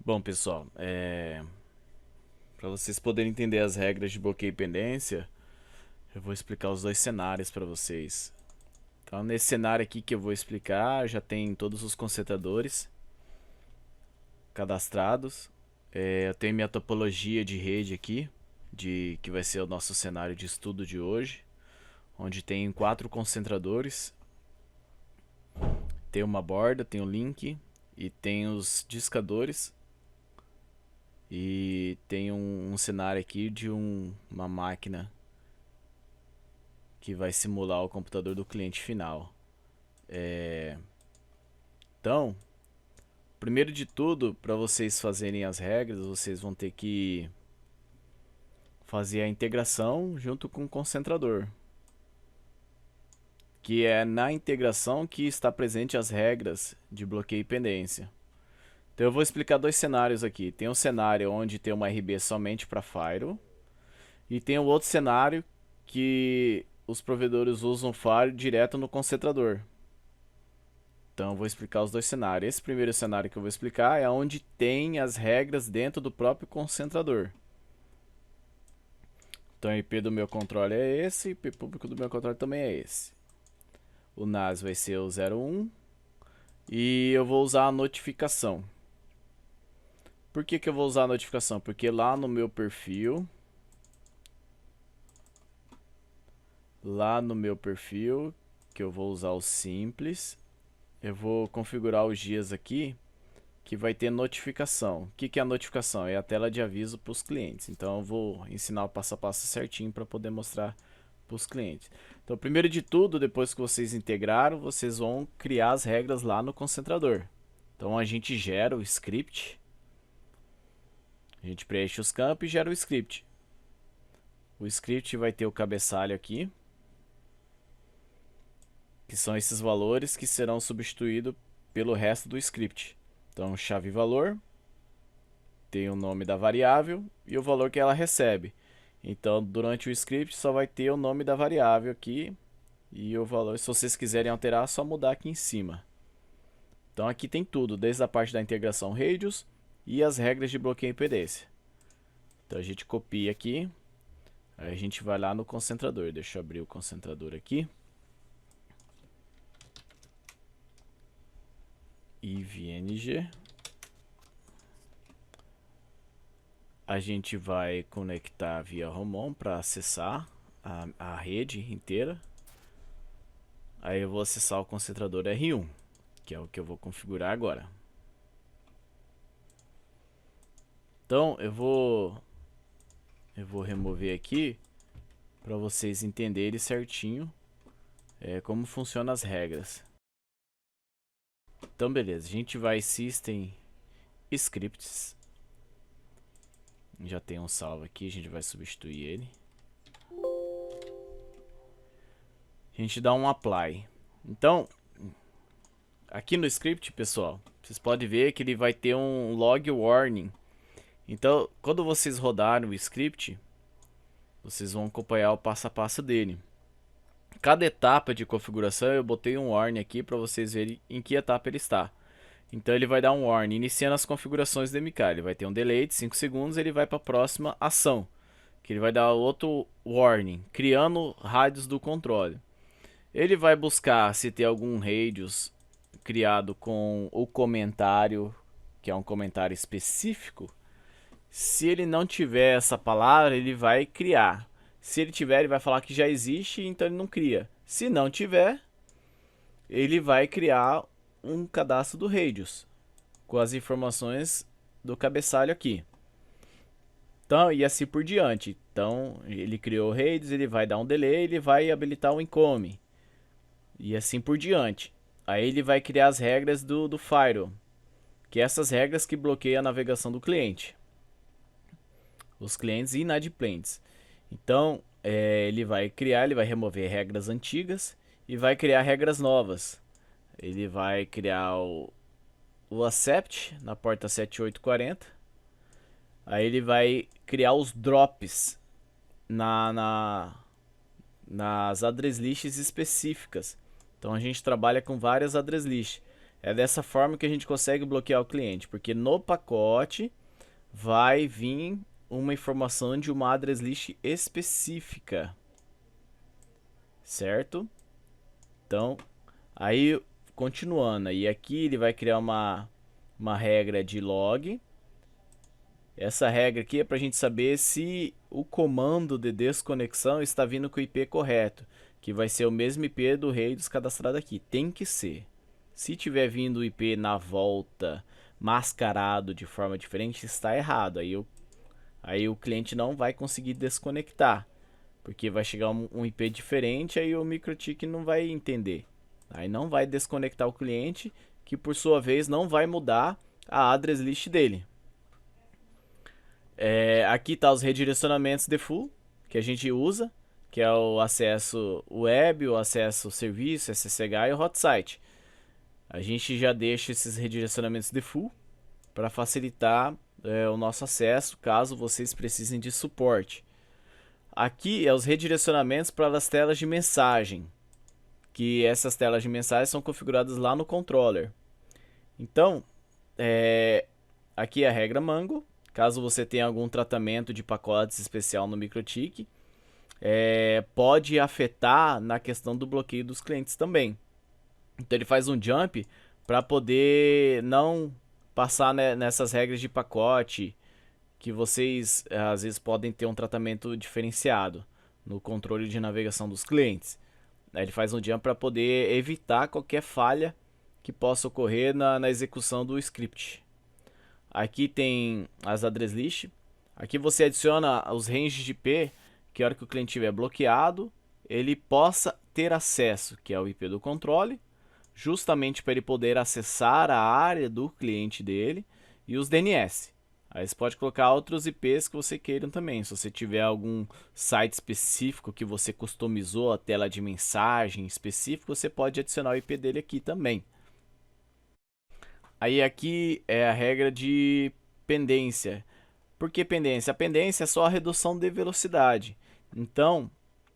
Bom, pessoal, para vocês poderem entender as regras de bloqueio e pendência, eu vou explicar os dois cenários para vocês. Então, nesse cenário aqui que eu vou explicar, já tem todos os concentradores cadastrados. Eu tenho minha topologia de rede aqui, que vai ser o nosso cenário de estudo de hoje, onde tem 4 concentradores, tem uma borda, tem o link e tem os discadores. E tem um cenário aqui de uma máquina que vai simular o computador do cliente final. Então, primeiro de tudo, para vocês fazerem as regras, vocês vão ter que fazer a integração junto com o concentrador. Que é na integração que está presente as regras de bloqueio e pendência. Então eu vou explicar dois cenários aqui. Tem um cenário onde tem uma RB somente para Firewall. E tem o outro cenário que os provedores usam Firewall direto no concentrador. Então eu vou explicar os dois cenários. Esse primeiro cenário que eu vou explicar é onde tem as regras dentro do próprio concentrador. Então o IP do meu controle é esse, o IP público do meu controle também é esse. O NAS vai ser o 01 e eu vou usar a notificação. Por que eu vou usar a notificação? Porque lá no meu perfil, que eu vou usar o simples, eu vou configurar os dias aqui que vai ter notificação. O que é a notificação? É a tela de aviso para os clientes. Então eu vou ensinar o passo a passo certinho para poder mostrar para os clientes. Então, primeiro de tudo, depois que vocês integraram, vocês vão criar as regras lá no concentrador. Então a gente gera o script. A gente preenche os campos e gera o script. O script vai ter o cabeçalho aqui, que são esses valores que serão substituídos pelo resto do script. Então, chave valor, tem o nome da variável e o valor que ela recebe. Então, durante o script só vai ter o nome da variável aqui e o valor. Se vocês quiserem alterar, é só mudar aqui em cima. Então, aqui tem tudo, desde a parte da integração radius e as regras de bloqueio e pendência. Então, a gente copia aqui, aí a gente vai lá no concentrador. Deixa eu abrir o concentrador aqui. IVNG. A gente vai conectar via ROMON para acessar a rede inteira. Aí eu vou acessar o concentrador R1, que é o que eu vou configurar agora. Então eu vou remover aqui para vocês entenderem certinho como funcionam as regras. Então beleza, a gente vai System Scripts. Já tem um salvo aqui, a gente vai substituir ele. A gente dá um apply. Então, aqui no script, pessoal, vocês podem ver que ele vai ter um log warning. Então, quando vocês rodarem o script, vocês vão acompanhar o passo a passo dele. Cada etapa de configuração eu botei um warning aqui para vocês verem em que etapa ele está. Então ele vai dar um warning iniciando as configurações do MK. Ele vai ter um delay de 5 segundos, ele vai para a próxima ação, que ele vai dar outro warning, criando rádios do controle. Ele vai buscar se tem algum radius criado com o comentário, que é um comentário específico. Se ele não tiver essa palavra, ele vai criar. Se ele tiver, ele vai falar que já existe, então ele não cria. Se não tiver, ele vai criar um cadastro do radius com as informações do cabeçalho aqui. Então, e assim por diante. Então, ele criou o radius, ele vai dar um delay, ele vai habilitar o encome. E assim por diante. Aí ele vai criar as regras do firewall, que é essas regras que bloqueiam a navegação do cliente, os clientes inadimplentes. Então ele vai remover regras antigas e vai criar regras novas. Ele vai criar o accept na porta 7840. Aí ele vai criar os drops nas address lists específicas. Então a gente trabalha com várias address lists. É dessa forma que a gente consegue bloquear o cliente, porque no pacote vai vir uma informação de uma address list específica, certo? Então, aí continuando, e aqui ele vai criar uma regra de log. Essa regra aqui é para a gente saber se o comando de desconexão está vindo com o IP correto, que vai ser o mesmo IP do Rails cadastrado aqui. Tem que ser. Se tiver vindo o IP na volta mascarado de forma diferente, está errado. Aí o cliente não vai conseguir desconectar, porque vai chegar um IP diferente, aí o MikroTik não vai entender. Aí não vai desconectar o cliente, que por sua vez não vai mudar a address list dele. Aqui tá os redirecionamentos default que a gente usa, que é o acesso web, o acesso serviço, SSH e o hot site. A gente já deixa esses redirecionamentos default para facilitar o nosso acesso, caso vocês precisem de suporte. Aqui é os redirecionamentos para as telas de mensagem, que essas telas de mensagem são configuradas lá no controller. Então, aqui é a regra Mango. Caso você tenha algum tratamento de pacotes especial no MikroTik, pode afetar na questão do bloqueio dos clientes também. Então ele faz um jump para poder não passar, né, nessas regras de pacote, que vocês às vezes podem ter um tratamento diferenciado no controle de navegação dos clientes. Ele faz um jump para poder evitar qualquer falha que possa ocorrer na execução do script. Aqui tem as address list. Aqui você adiciona os ranges de IP, que a hora que o cliente estiver bloqueado, ele possa ter acesso, que é o IP do controle, justamente para ele poder acessar a área do cliente dele, e os DNS. Aí você pode colocar outros IPs que você queiram também. Se você tiver algum site específico que você customizou a tela de mensagem específico, você pode adicionar o IP dele aqui também. Aí aqui é a regra de pendência. Por que pendência? A pendência é só a redução de velocidade. Então,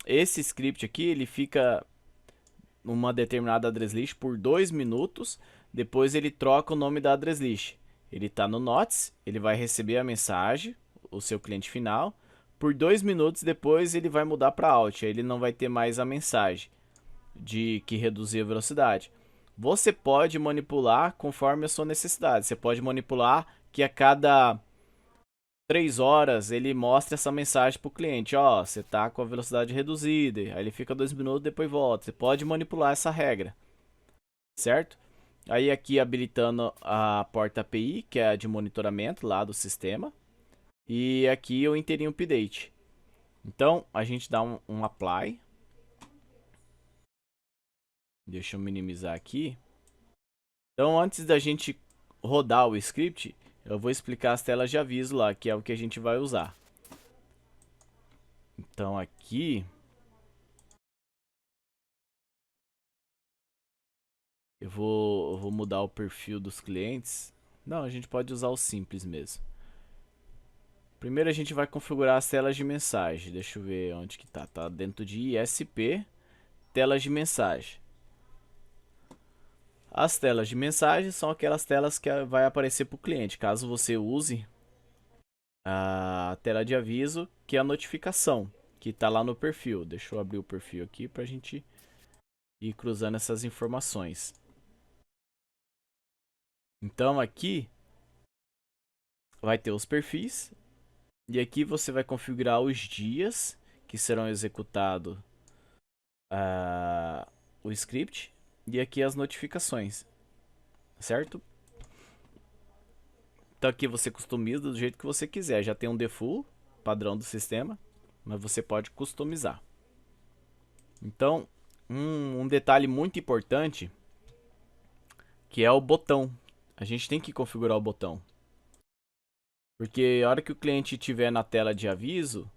esse script aqui, ele fica numa determinada address list por 2 minutos, depois ele troca o nome da address list. Ele está no Notes, ele vai receber a mensagem, o seu cliente final, por 2 minutos depois ele vai mudar para Out, aí ele não vai ter mais a mensagem de que reduzir a velocidade. Você pode manipular conforme a sua necessidade. Você pode manipular que a cada 3 horas ele mostra essa mensagem para o cliente. Ó, você está com a velocidade reduzida. Aí ele fica 2 minutos, depois volta. Você pode manipular essa regra, certo? Aí aqui habilitando a porta API, que é a de monitoramento lá do sistema. E aqui o inteirinho update. Então a gente dá um apply. Deixa eu minimizar aqui. Então, antes da gente rodar o script, eu vou explicar as telas de aviso lá, que é o que a gente vai usar. Então, aqui eu vou mudar o perfil dos clientes. Não, a gente pode usar o simples mesmo. Primeiro a gente vai configurar as telas de mensagem. Deixa eu ver onde que tá. Tá dentro de ISP, telas de mensagem. As telas de mensagem são aquelas telas que vai aparecer para o cliente, caso você use a tela de aviso, que é a notificação, que está lá no perfil. Deixa eu abrir o perfil aqui para a gente ir cruzando essas informações. Então aqui vai ter os perfis, e aqui você vai configurar os dias que serão executados o script, e aqui as notificações, certo? Então aqui você customiza do jeito que você quiser. Já tem um default padrão do sistema, mas você pode customizar. Então, um detalhe muito importante, que é o botão. A gente tem que configurar o botão. Porque a hora que o cliente estiver na tela de aviso,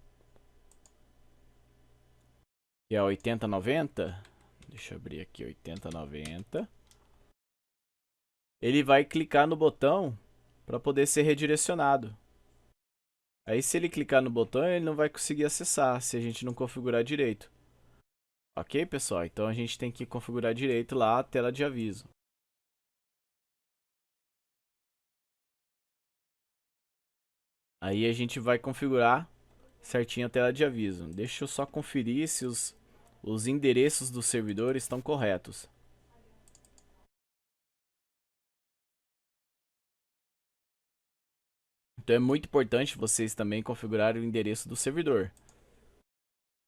que é 8090, deixa eu abrir aqui 8090, ele vai clicar no botão para poder ser redirecionado. Aí se ele clicar no botão, ele não vai conseguir acessar se a gente não configurar direito. Ok, pessoal? Então a gente tem que configurar direito lá a tela de aviso. Aí a gente vai configurar certinho a tela de aviso. Deixa eu só conferir se os endereços dos servidores estão corretos. Então é muito importante vocês também configurarem o endereço do servidor.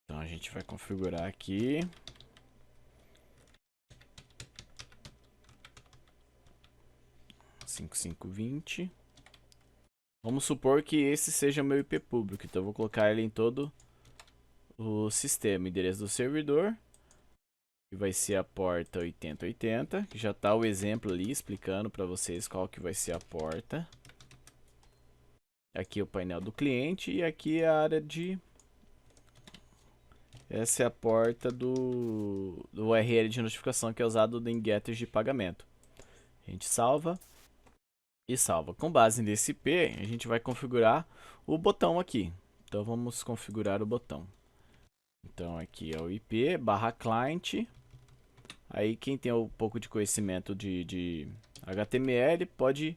Então a gente vai configurar aqui. 5520. Vamos supor que esse seja o meu IP público. Então eu vou colocar ele em todo o sistema. Endereço do servidor. Que vai ser a porta 8080. Que já está o exemplo ali explicando para vocês qual que vai ser a porta. Aqui é o painel do cliente e aqui é a área de... Essa é a porta do URL de notificação que é usado em getters de pagamento. A gente salva e salva. Com base nesse IP, a gente vai configurar o botão aqui. Então vamos configurar o botão. Então aqui é o IP barra client. Aí quem tem um pouco de conhecimento de HTML pode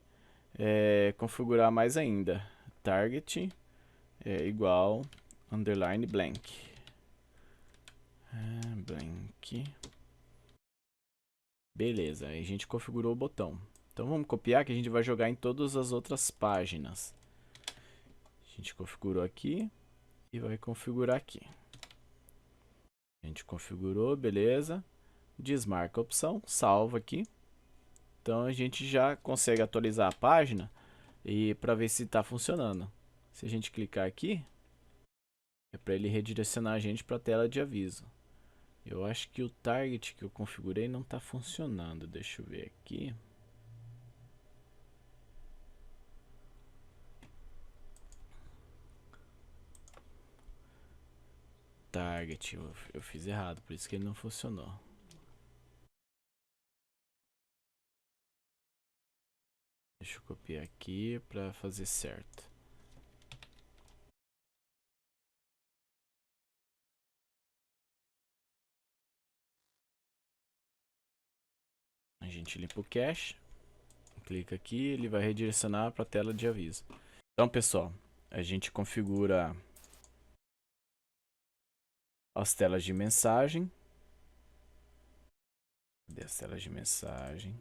configurar mais ainda. Target é igual underline blank. Blank. Beleza, aí a gente configurou o botão. Então vamos copiar que a gente vai jogar em todas as outras páginas. A gente configurou aqui e vai configurar aqui. A gente configurou, beleza. Desmarca a opção, salva aqui. Então a gente já consegue atualizar a página e para ver se está funcionando. Se a gente clicar aqui, é para ele redirecionar a gente para a tela de aviso. Eu acho que o target que eu configurei não está funcionando. Deixa eu ver aqui. Target, eu fiz errado, por isso que ele não funcionou. Deixa eu copiar aqui para fazer certo. A gente limpa o cache, clica aqui, ele vai redirecionar para a tela de aviso. Então, pessoal, a gente configura as telas de mensagem. Cadê as telas de mensagem?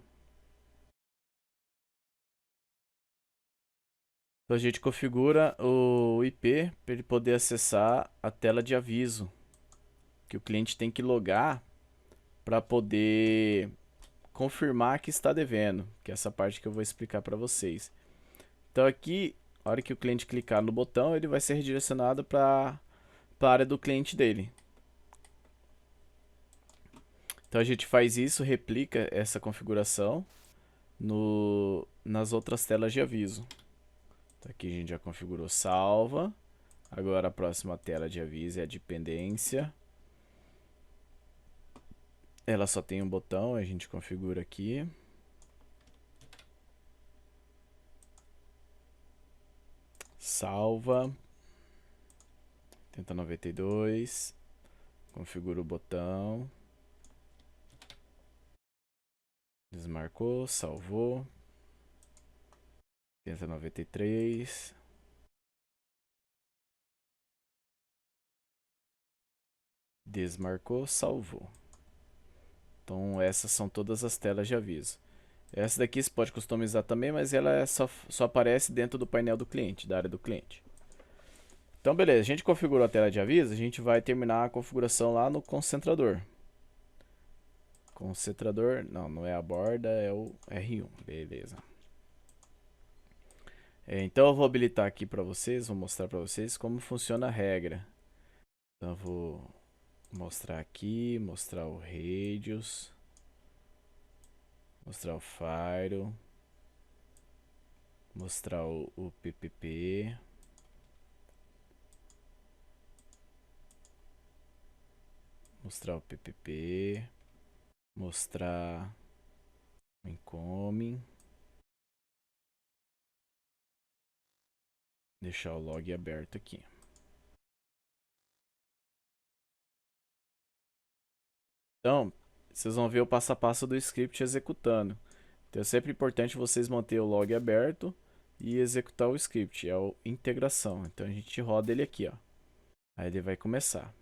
Então a gente configura o IP para ele poder acessar a tela de aviso que o cliente tem que logar para poder confirmar que está devendo, que é essa parte que eu vou explicar para vocês. Então aqui, a hora que o cliente clicar no botão, ele vai ser redirecionado para a área do cliente dele. Então a gente faz isso, replica essa configuração nas outras telas de aviso. Então aqui a gente já configurou salva. Agora a próxima tela de aviso é a dependência. Ela só tem um botão, a gente configura aqui. Salva. Tenta 92. Configura o botão. Desmarcou, salvou. Tenta 93. Desmarcou, salvou. Então essas são todas as telas de aviso. Essa daqui você pode customizar também, mas ela só aparece dentro do painel do cliente, da área do cliente. Então beleza, a gente configurou a tela de aviso, a gente vai terminar a configuração lá no concentrador. Concentrador, não é a borda, é o R1, beleza. Então eu vou habilitar aqui para vocês, vou mostrar para vocês como funciona a regra. Então eu vou mostrar aqui, mostrar o radius, mostrar o file, mostrar o PPP, mostrar o PPP, mostrar o incoming, deixar o log aberto aqui. Então, vocês vão ver o passo a passo do script executando. Então é sempre importante vocês manter o log aberto e executar o script, é o integração. Então a gente roda ele aqui, ó. Aí ele vai começar.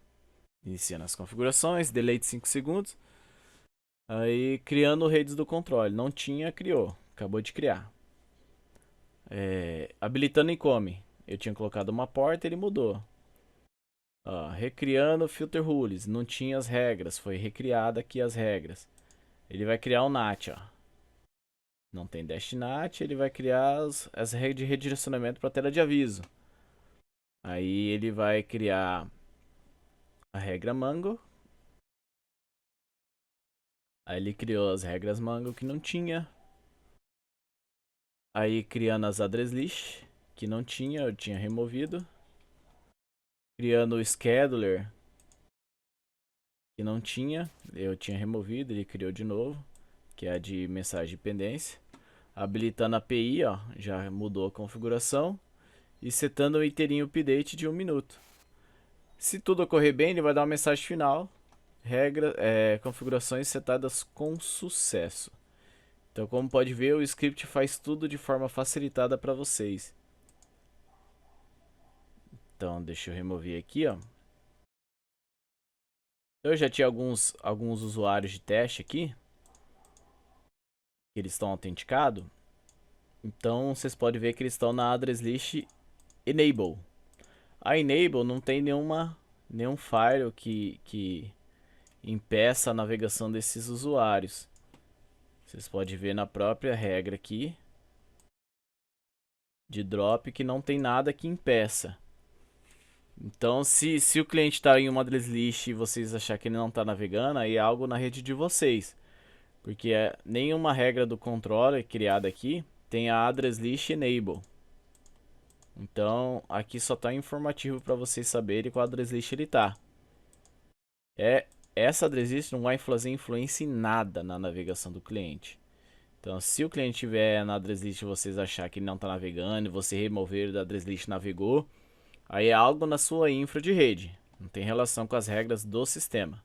Iniciando as configurações, delay de 5 segundos. Aí criando redes do controle. Não tinha, criou. Acabou de criar. Habilitando Encome. Eu tinha colocado uma porta, ele mudou. Recriando Filter Rules. Não tinha as regras, foi recriada aqui as regras. Ele vai criar o NAT, ó. Não tem Dash NAT, ele vai criar as regras de redirecionamento para a tela de aviso. Aí ele vai criar a regra Mango. Aí ele criou as regras Mango que não tinha. Aí criando as address list, que não tinha, eu tinha removido. Criando o scheduler, que não tinha, eu tinha removido, ele criou de novo, que é a de mensagem de pendência. Habilitando a API, ó, já mudou a configuração. E setando o inteirinho update de 1 minuto. Se tudo ocorrer bem, ele vai dar uma mensagem final. Configurações setadas com sucesso. Então, como pode ver, o script faz tudo de forma facilitada para vocês. Então, deixa eu remover aqui, ó. Eu já tinha alguns usuários de teste aqui. Eles estão autenticados. Então, vocês podem ver que eles estão na address list enable. A enable não tem nenhum file que impeça a navegação desses usuários. Vocês podem ver na própria regra aqui de drop que não tem nada que impeça. Então, se o cliente está em uma address list e vocês achar que ele não está navegando, aí é algo na rede de vocês. Porque nenhuma regra do controller criada aqui tem a address list enable. Então, aqui só está informativo para vocês saberem qual address list ele está. Essa address list não vai fazer influência em nada na navegação do cliente. Então, se o cliente tiver na address list e vocês achar que ele não está navegando, e você remover da address list navegou, aí é algo na sua infra de rede. Não tem relação com as regras do sistema.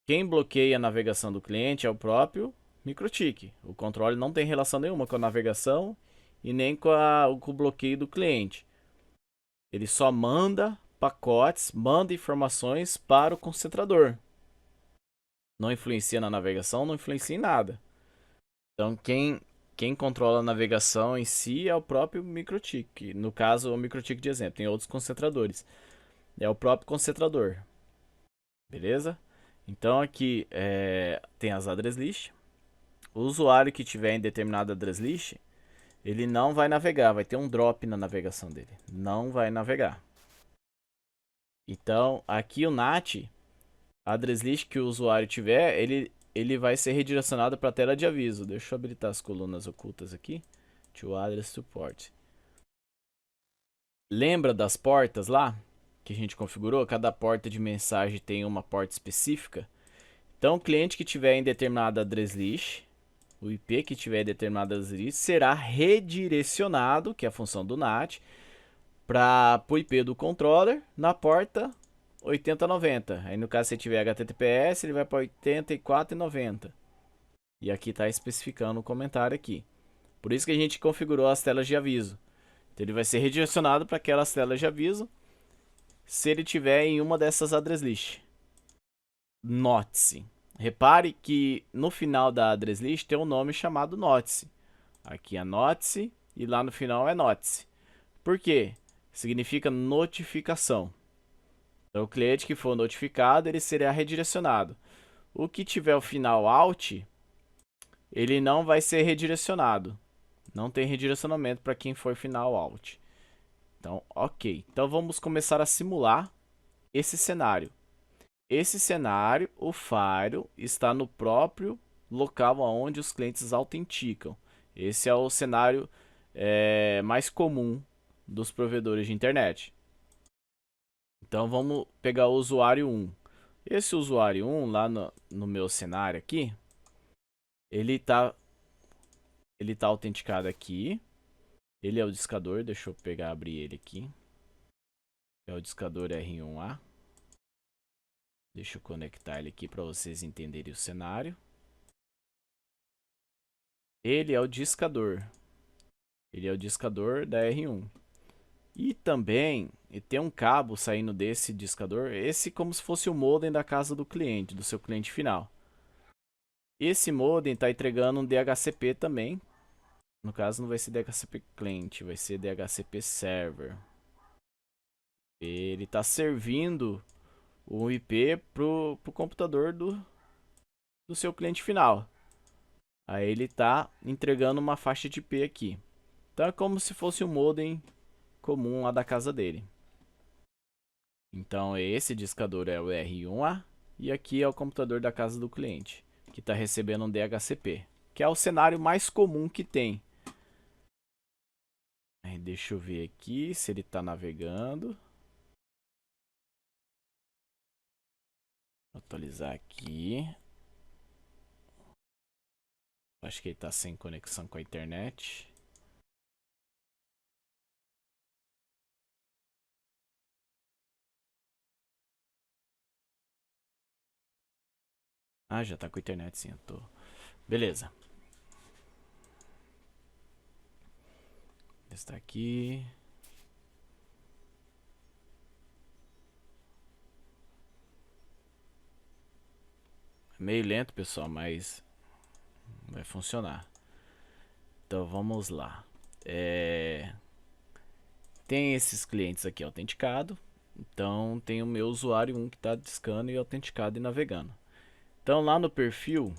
Quem bloqueia a navegação do cliente é o próprio MikroTik. O controle não tem relação nenhuma com a navegação e nem com o bloqueio do cliente. Ele só manda pacotes, manda informações para o concentrador. Não influencia na navegação, não influencia em nada. Então, quem controla a navegação em si é o próprio MikroTik. No caso, o MikroTik de exemplo. Tem outros concentradores. É o próprio concentrador. Beleza? Então, aqui tem as address list. O usuário que tiver em determinada address list, ele não vai navegar. Vai ter um drop na navegação dele. Não vai navegar. Então, aqui o NAT, a address list que o usuário tiver, ele vai ser redirecionado para a tela de aviso. Deixa eu habilitar as colunas ocultas aqui. To address support. Lembra das portas lá que a gente configurou? Cada porta de mensagem tem uma porta específica. Então, o cliente que tiver em determinada address list, o IP que tiver em determinada address list, será redirecionado, que é a função do NAT, para o IP do controller na porta 8090. Aí no caso, se tiver HTTPS, ele vai para 8490. E aqui está especificando o comentário aqui. Por isso que a gente configurou as telas de aviso. Então ele vai ser redirecionado para aquelas telas de aviso se ele tiver em uma dessas address list. Note-se. Repare que no final da address list tem um nome chamado note-se. Aqui é note-se e lá no final é note-se. Por quê? Significa notificação. Então, o cliente que for notificado, ele será redirecionado. O que tiver o final out, ele não vai ser redirecionado. Não tem redirecionamento para quem for final out. Então, ok. Então, vamos começar a simular esse cenário. Esse cenário, o Fire, está no próprio local onde os clientes autenticam. Esse é o cenário mais comum dos provedores de internet. Então vamos pegar o usuário 1. Esse usuário 1, lá no meu cenário aqui, ele tá autenticado aqui. Ele é o discador, deixa eu abrir ele aqui. É o discador R1A. Deixa eu conectar ele aqui para vocês entenderem o cenário. Ele é o discador. Ele é o discador da R1. E também tem um cabo saindo desse discador, esse como se fosse o modem da casa do cliente, do seu cliente final. Esse modem está entregando um DHCP também. No caso não vai ser DHCP cliente, vai ser DHCP server. Ele está servindo o IP pro computador do seu cliente final. Aí ele está entregando uma faixa de IP aqui. Então é como se fosse um modem comum lá da casa dele. Então esse discador é o R1A e aqui é o computador da casa do cliente, que está recebendo um DHCP, que é o cenário mais comum que tem. Aí, deixa eu ver aqui se ele está navegando. Vou atualizar aqui. Acho que ele está sem conexão com a internet. Ah, já está com a internet sim, eu tô. Beleza. Está aqui. É meio lento, pessoal, mas vai funcionar. Então vamos lá. Tem esses clientes aqui autenticados. Então tem o meu usuário 1 que está discando e autenticado e navegando. Então lá no perfil,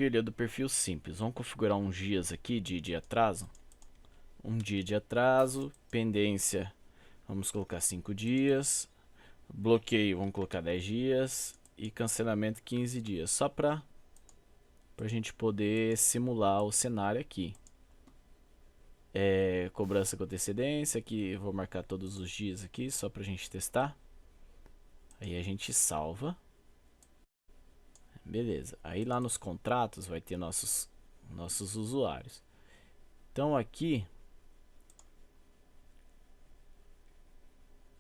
ele é do perfil simples. Vamos configurar uns dias aqui de atraso. Um dia de atraso, pendência, vamos colocar 5 dias. Bloqueio, vamos colocar 10 dias. E cancelamento 15 dias. Só para a gente poder simular o cenário aqui. Cobrança com antecedência, aqui vou marcar todos os dias aqui, só pra gente testar. Aí a gente salva. Beleza, aí lá nos contratos vai ter nossos usuários. Então aqui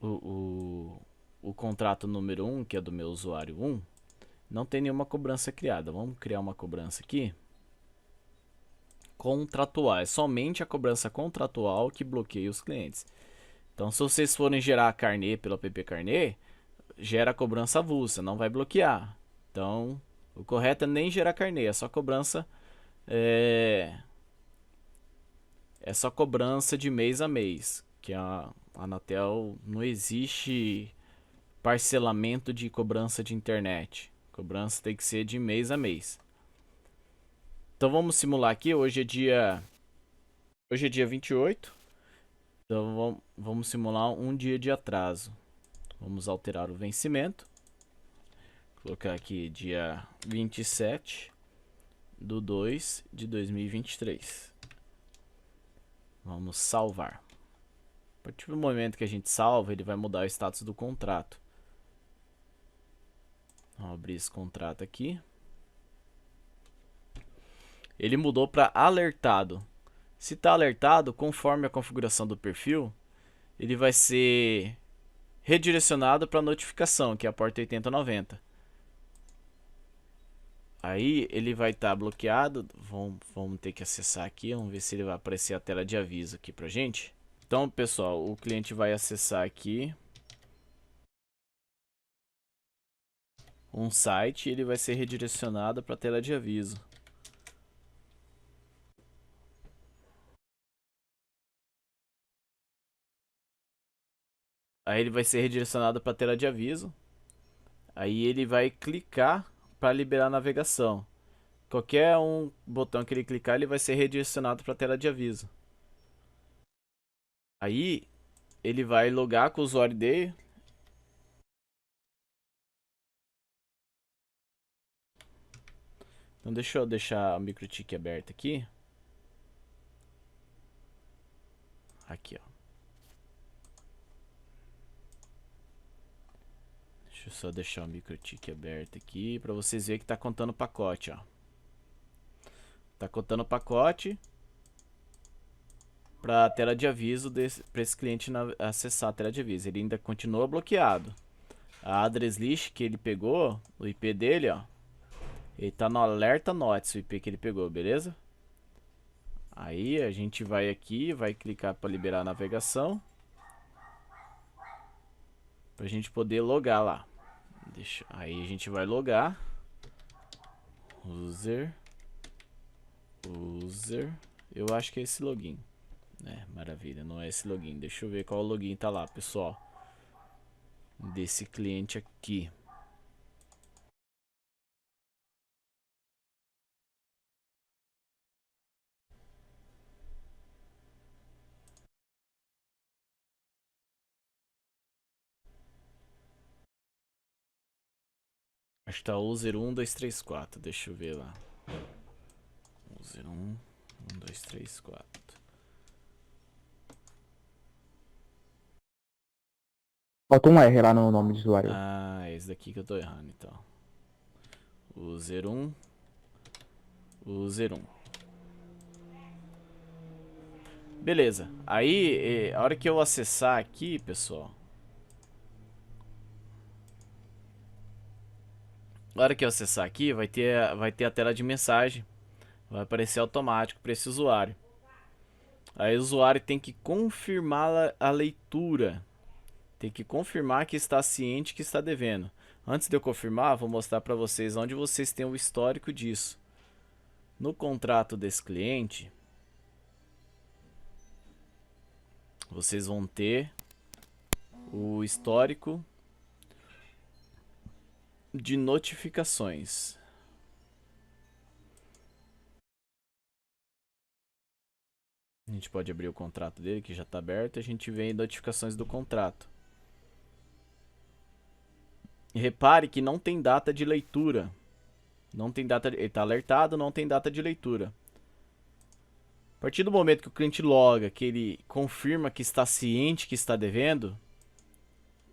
o contrato número 1, que é do meu usuário 1, não tem nenhuma cobrança criada. Vamos criar uma cobrança aqui. Contratual, é somente a cobrança contratual que bloqueia os clientes. Então se vocês forem gerar carnê pelo app Carnê, gera cobrança avulsa, não vai bloquear. Então o correto é nem gerar carnê, é só cobrança é só cobrança de mês a mês, que a Anatel não existe parcelamento de cobrança de internet. Cobrança tem que ser de mês a mês. Então vamos simular aqui, hoje é dia 28. Então vamos simular um dia de atraso. Vamos alterar o vencimento. Colocar aqui dia 27/2/2023. Vamos salvar. A partir do momento que a gente salva, ele vai mudar o status do contrato. Vamos abrir esse contrato aqui. Ele mudou para alertado. Se está alertado, conforme a configuração do perfil, ele vai ser redirecionado para notificação, que é a porta 8090. Aí ele vai estar bloqueado. Vamos ter que acessar aqui. Vamos ver se ele vai aparecer a tela de aviso aqui pra gente. Então, pessoal, o cliente vai acessar aqui um site e ele vai ser redirecionado para a tela de aviso. Aí ele vai ser redirecionado para a tela de aviso. Aí ele vai clicar para liberar a navegação. Qualquer um botão que ele clicar, ele vai ser redirecionado para a tela de aviso. Aí ele vai logar com o usuário dele. Então deixa eu deixar o MikroTik aberto aqui. Aqui, ó. Deixa eu só deixar o MikroTik aberto aqui para vocês verem que tá contando o pacote, ó. Tá contando o pacote para a tela de aviso para esse cliente acessar a tela de aviso. Ele ainda continua bloqueado. A address list que ele pegou, o IP dele, ó, Ele tá no alerta notice, o IP que ele pegou, beleza? Aí a gente vai aqui, vai clicar para liberar a navegação. Pra gente poder logar lá. Aí a gente vai logar. User. Eu acho que é esse login. Maravilha, não é esse login. Deixa eu ver qual login tá lá, pessoal. Desse cliente aqui. Acho que tá user12334. Deixa eu ver lá. User11234. Falta um R lá no nome do usuário. Ah, é esse daqui que eu tô errando, então. User1. User1. Beleza. Aí, a hora que eu acessar aqui, pessoal. A hora que eu acessar aqui, vai ter a tela de mensagem. Vai aparecer automático para esse usuário. Aí o usuário tem que confirmar a leitura. Tem que confirmar que está ciente que está devendo. Antes de eu confirmar, vou mostrar para vocês onde vocês têm o histórico disso. No contrato desse cliente, vocês vão ter o histórico de notificações. A gente pode abrir o contrato dele, que já está aberto, e a gente vê notificações do contrato. E repare que não tem data de leitura. Não tem data, ele está alertado, não tem data de leitura. A partir do momento que o cliente loga, que ele confirma que está ciente que está devendo,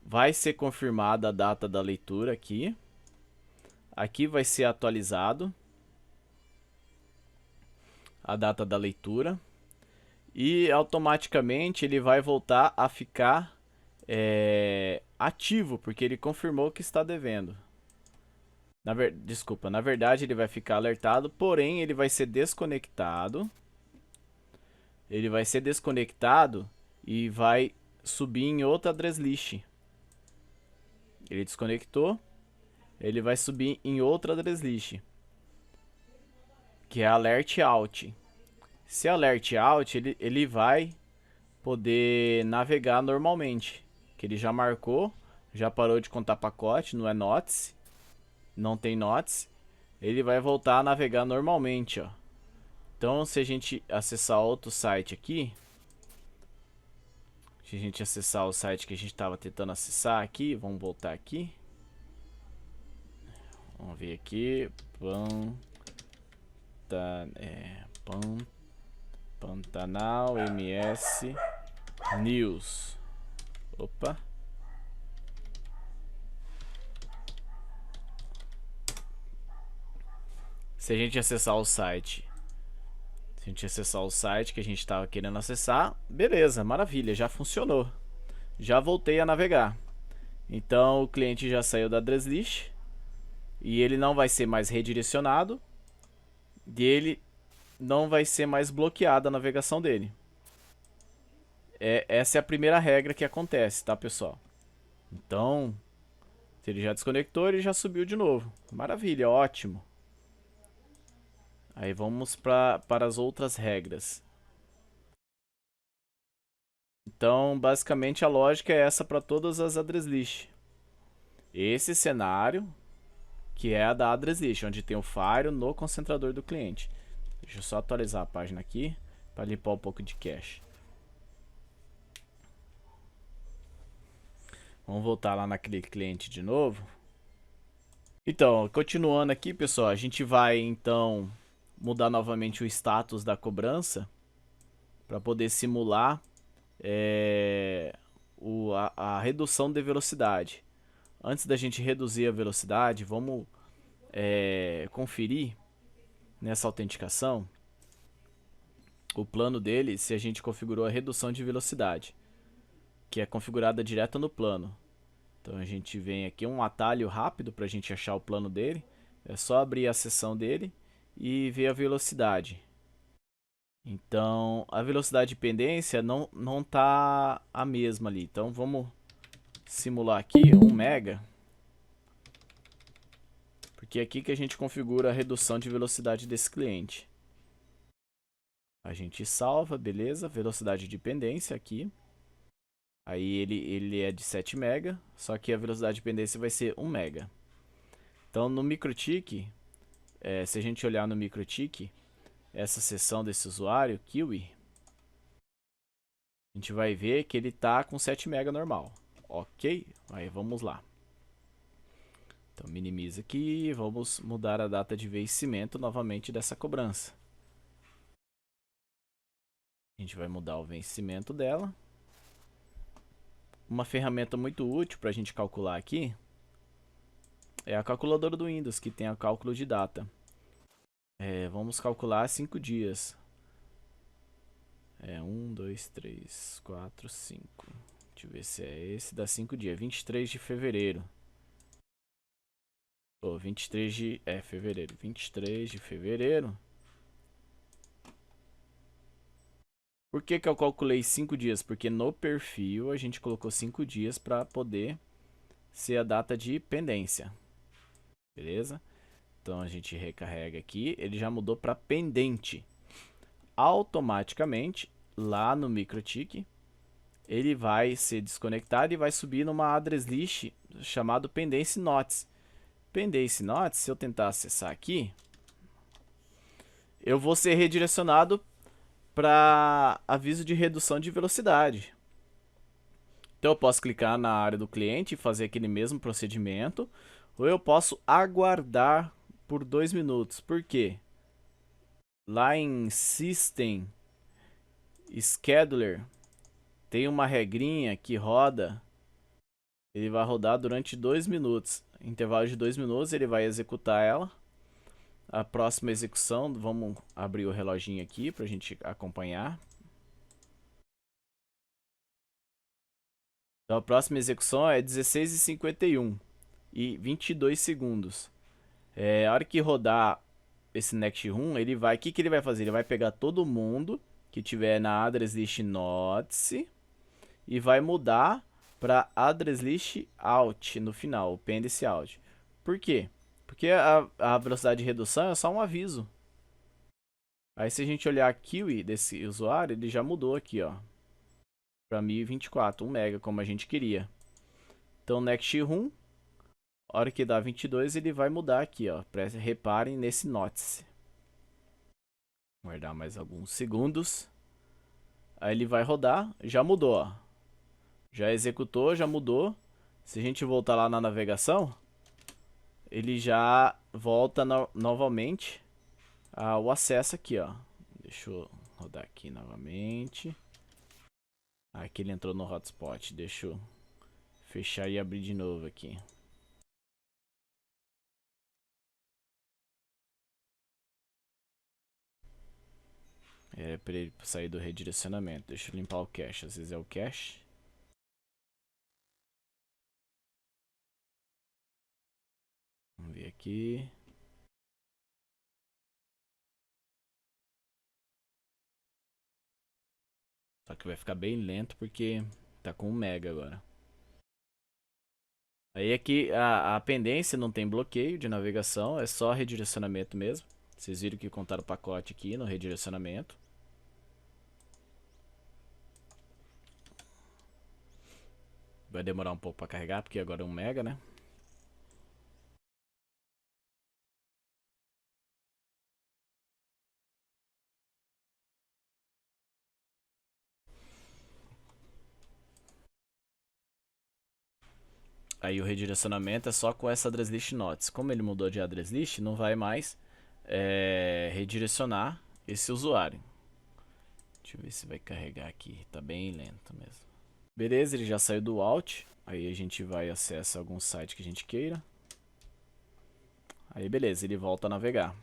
vai ser confirmada a data da leitura aqui. Aqui vai ser atualizado a data da leitura. E automaticamente ele vai voltar a ficar ativo, porque ele confirmou que está devendo. Desculpa, na verdade ele vai ficar alertado, porém ele vai ser desconectado. Ele vai ser desconectado e vai subir em outra address list. Ele desconectou, ele vai subir em outra address list, que é alert out. Se alert out, ele vai poder navegar normalmente, que ele já marcou, já parou de contar pacote, não é notice, não tem notice, ele vai voltar a navegar normalmente, ó. Então, se a gente acessar outro site aqui, se a gente acessar o site que a gente estava tentando acessar aqui, vamos voltar aqui. Vamos ver aqui, Pantanal MS News. Opa. Se a gente acessar o site, que a gente estava querendo acessar, beleza, maravilha, já funcionou. Já voltei a navegar. Então o cliente já saiu da address list e ele não vai ser mais redirecionado e ele não vai ser mais bloqueada a navegação dele. Essa é a primeira regra que acontece, tá, pessoal? Então, se ele já desconectou, ele já subiu de novo. Maravilha, ótimo. Aí vamos para as outras regras. Então, basicamente a lógica é essa para todas as address list. Esse cenário, que é a da address list, onde tem o Fire no concentrador do cliente. Deixa eu só atualizar a página aqui para limpar um pouco de cache. Vamos voltar lá naquele cliente de novo. Então, continuando aqui, pessoal, a gente vai então mudar novamente o status da cobrança para poder simular a redução de velocidade. Antes da gente reduzir a velocidade, vamos conferir nessa autenticação o plano dele, se a gente configurou a redução de velocidade, que é configurada direto no plano. Então a gente vem aqui, um atalho rápido para a gente achar o plano dele. É só abrir a seção dele e ver a velocidade. Então, a velocidade de pendência não tá a mesma ali. Então, vamos simular aqui 1 mega. Porque é aqui que a gente configura a redução de velocidade desse cliente. A gente salva, beleza, velocidade de pendência aqui. Aí ele é de 7 mega, só que a velocidade de pendência vai ser 1 mega. Então no MikroTik, se a gente olhar no MikroTik, essa seção desse usuário, Kiwi, a gente vai ver que ele está com 7 mega normal. Ok? Aí vamos lá. Então minimiza aqui, vamos mudar a data de vencimento novamente dessa cobrança. A gente vai mudar o vencimento dela. Uma ferramenta muito útil para a gente calcular aqui é a calculadora do Windows, que tem o cálculo de data. Vamos calcular 5 dias. 1, 2, 3, 4, 5. Deixa eu ver se é esse. Dá 5 dias. 23 de fevereiro. 23 de... fevereiro. 23 de fevereiro. Por que que eu calculei 5 dias? Porque no perfil a gente colocou 5 dias para poder ser a data de pendência. Beleza? Então a gente recarrega aqui. Ele já mudou para pendente. Automaticamente, lá no MikroTik, ele vai ser desconectado e vai subir numa address list chamado Pendence Notes. Pendence Notes, se eu tentar acessar aqui, eu vou ser redirecionado para aviso de redução de velocidade. Então eu posso clicar na área do cliente e fazer aquele mesmo procedimento, ou eu posso aguardar por 2 minutos. Por quê? Lá em System Scheduler tem uma regrinha que roda. Ele vai rodar durante 2 minutos. Intervalo de 2 minutos ele vai executar ela. A próxima execução, vamos abrir o reloginho aqui para a gente acompanhar. Então a próxima execução é 16h51 e 22 segundos. A hora que rodar esse next room, ele vai, o que ele vai fazer? Ele vai pegar todo mundo que tiver na address list notice e vai mudar para address list out no final, o pendence out. Por quê? Porque a velocidade de redução é só um aviso. Aí se a gente olhar a Kiwi desse usuário, ele já mudou aqui, ó, para 1024, 1 mega, como a gente queria. Então next room, a hora que dá 22, ele vai mudar aqui, ó. Reparem nesse notice. Guardar mais alguns segundos. Aí ele vai rodar, já mudou, ó. Já executou, já mudou. Se a gente voltar lá na navegação, ele já volta novamente ao acesso aqui, ó. Deixa eu rodar aqui novamente. Aqui ele entrou no hotspot. Deixa eu fechar e abrir de novo aqui. É para ele sair do redirecionamento. Deixa eu limpar o cache. Às vezes é o cache. Vamos ver aqui. Só que vai ficar bem lento porque tá com 1 mega agora. Aí aqui a pendência não tem bloqueio de navegação, é só redirecionamento mesmo. Vocês viram que contaram o pacote aqui no redirecionamento. Vai demorar um pouco para carregar porque agora é 1 mega, né? Aí o redirecionamento é só com essa address list notes. Como ele mudou de address list, não vai mais redirecionar esse usuário. Deixa eu ver se vai carregar aqui. Tá bem lento mesmo. Beleza, ele já saiu do Alt. Aí a gente vai acessar algum site que a gente queira. Aí beleza, ele volta a navegar.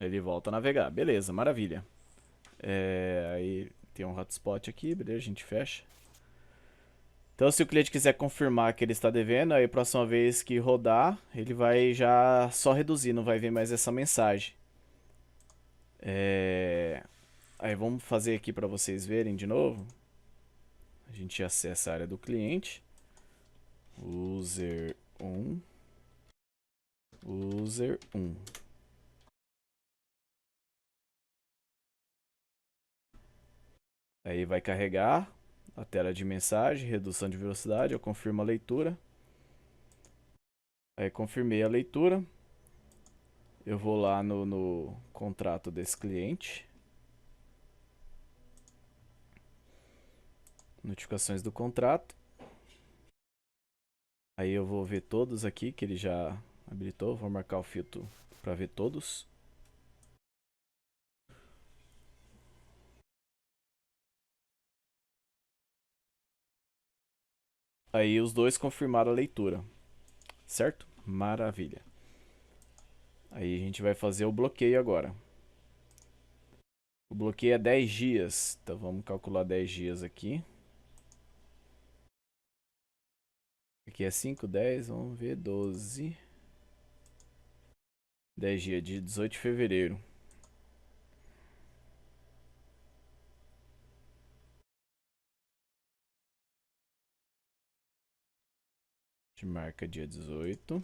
Ele volta a navegar. Beleza, maravilha. Aí tem um hotspot aqui, beleza, a gente fecha. Então, se o cliente quiser confirmar que ele está devendo, aí a próxima vez que rodar, ele vai já só reduzir, não vai ver mais essa mensagem. Aí vamos fazer aqui para vocês verem de novo. A gente acessa a área do cliente. User 1. User 1. Aí vai carregar a tela de mensagem, redução de velocidade, eu confirmo a leitura. Aí confirmei a leitura. Eu vou lá no contrato desse cliente. Notificações do contrato. Aí eu vou ver todos aqui que ele já habilitou. Vou marcar o filtro para ver todos. Aí os dois confirmaram a leitura. Certo? Maravilha. Aí a gente vai fazer o bloqueio agora. O bloqueio é 10 dias. Então vamos calcular 10 dias aqui. Aqui é 5, 10, vamos ver, 12. 10 dias, de 18 de fevereiro. A gente marca dia 18.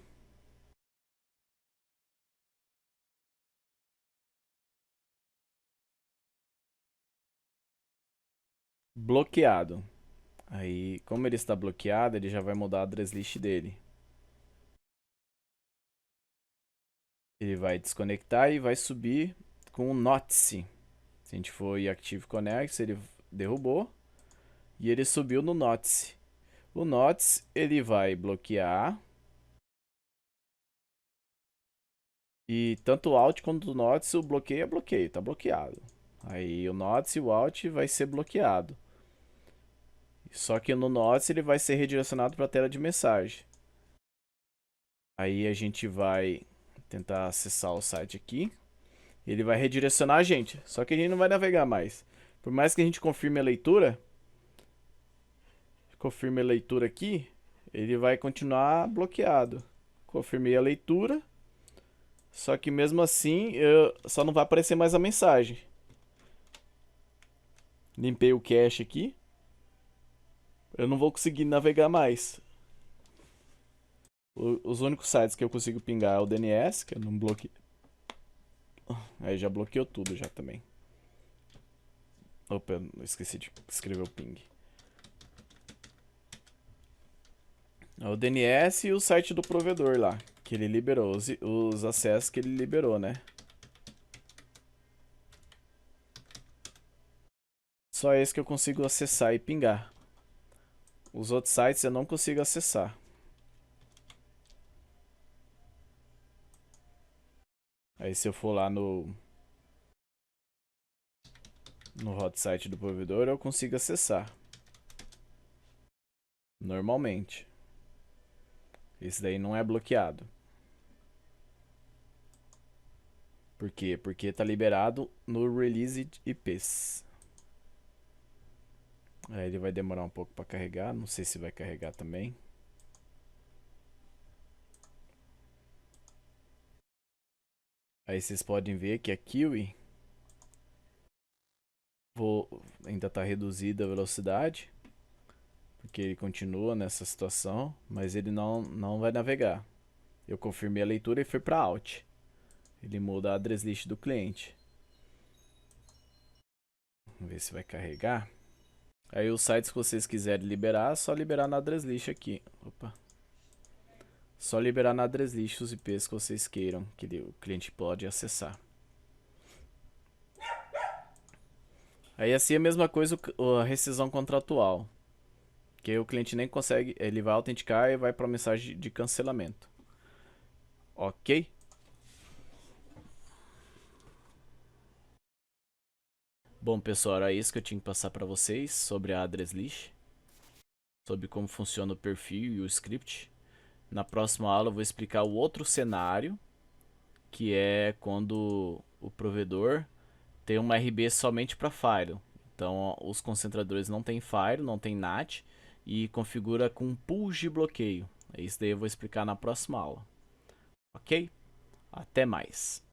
Bloqueado. Aí, como ele está bloqueado, ele já vai mudar a address list dele. Ele vai desconectar e vai subir com o Notice. Se a gente for em Active Connect, ele derrubou e ele subiu no Notice. O Notice ele vai bloquear e tanto o Alt quanto o Notice, o bloqueio é bloqueio, tá bloqueado. Aí o Notice e o Alt vai ser bloqueado. Só que no Notice ele vai ser redirecionado para a tela de mensagem. Aí a gente vai tentar acessar o site aqui. Ele vai redirecionar a gente, só que a gente não vai navegar mais. Por mais que a gente confirme a leitura aqui, ele vai continuar bloqueado. Confirmei a leitura, só que mesmo assim só não vai aparecer mais a mensagem. Limpei o cache aqui. Eu não vou conseguir navegar mais. Os únicos sites que eu consigo pingar é o DNS, que eu não bloqueei. Aí já bloqueou tudo já também. Opa, eu esqueci de escrever o ping. É o DNS e o site do provedor lá, que ele liberou, os acessos que ele liberou, né? Só esse que eu consigo acessar e pingar. Os outros sites eu não consigo acessar. Aí se eu for lá no hot site do provedor, eu consigo acessar. Normalmente. Esse daí não é bloqueado. Por quê? Porque tá liberado no Release IPs. Aí ele vai demorar um pouco para carregar. Não sei se vai carregar também. Aí vocês podem ver que a Kiwi ainda está reduzida a velocidade. Porque ele continua nessa situação. Mas ele não vai navegar. Eu confirmei a leitura e foi para Alt. Ele muda a address list do cliente. Vamos ver se vai carregar. Aí os sites que vocês quiserem liberar, é só liberar na address list aqui. Opa. Só liberar na address list os IPs que vocês queiram, que o cliente pode acessar. Aí assim é a mesma coisa a rescisão contratual. Que aí o cliente nem consegue, ele vai autenticar e vai para a mensagem de cancelamento. Ok? Bom pessoal, era isso que eu tinha que passar para vocês sobre a address list. Sobre como funciona o perfil e o script. Na próxima aula eu vou explicar o outro cenário, que é quando o provedor tem uma RB somente para Firewall. Então os concentradores não tem Firewall, não tem NAT e configura com pools de bloqueio. Isso daí eu vou explicar na próxima aula. Ok? Até mais.